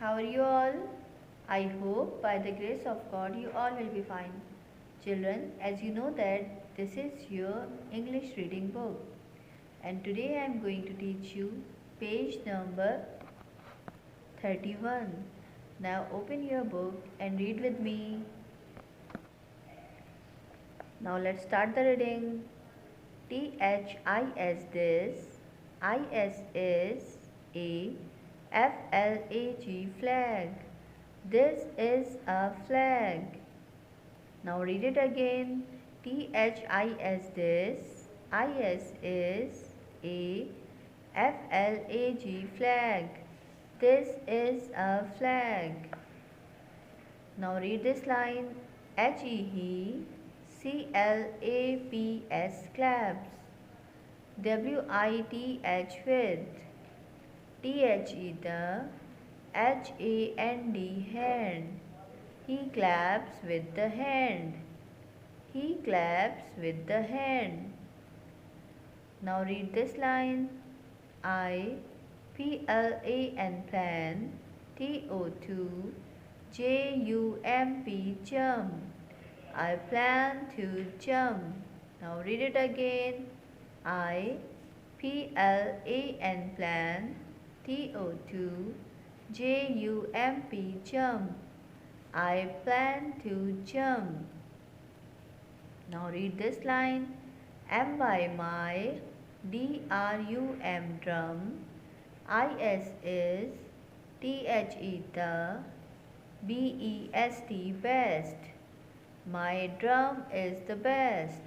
How are you all? I hope by the grace of God you all will be fine. Children, as you know that this is your English reading book and today I am going to teach you page number 31. Now open your book and read with me. Now let's start the reading. THIS this, IS is a FLAG flag. This is a flag. Now read it again. THIS this, IS is a FLAG flag. This is a flag. Now read this line. HE CLAPS claps. WITH with. THE the. HAND hand. He claps with the hand. He claps with the hand. Now read this line. PLAN plan. TO2 JUMP jump. I plan to jump. Now read it again. PLAN plan. TO2 JUMP jump. I plan to jump. Now read this line. M by my. DRUM drum. IS is. THE the. BEST best. My drum is the best.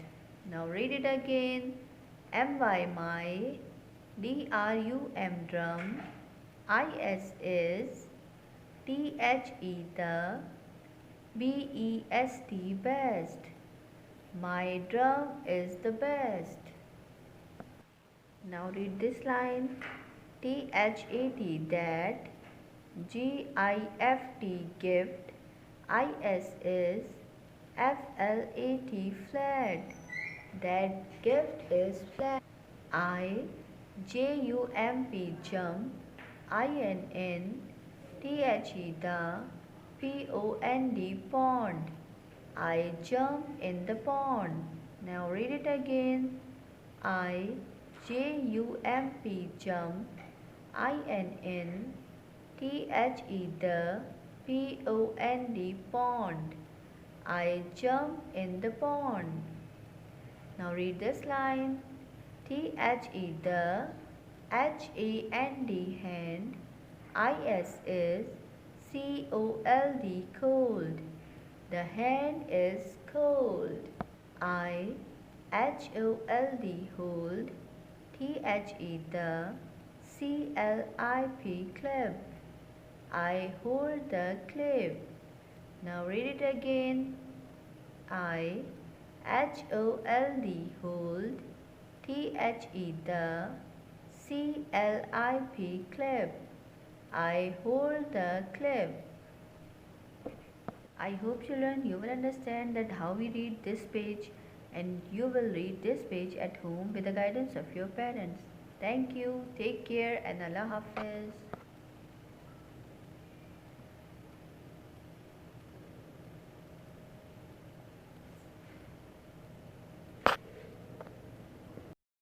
Now read it again. M by my. DRUM drum. IS is. THE the. BEST best. My drum is the best. Now read this line. THAT that. GIFT gift. IS is. FLAT flat. That gift is flat. JUMP jump. INN. THE the. POND pond. I jump in the pond. Now read it again. JUMP jump. INN. THE the. POND pond. I jump in the pond. Now read this line. THE the. HAND hand. IS is. COLD cold. The hand is cold. HOLD hold. THE the. CLIP clip. I hold the clip. Now read it again. HOLD hold. THE the. CLIP clip. I hold the clip. I hope children you will understand that how we read this page and you will read this page at home with the guidance of your parents. Thank you. Take care and Allah Hafiz.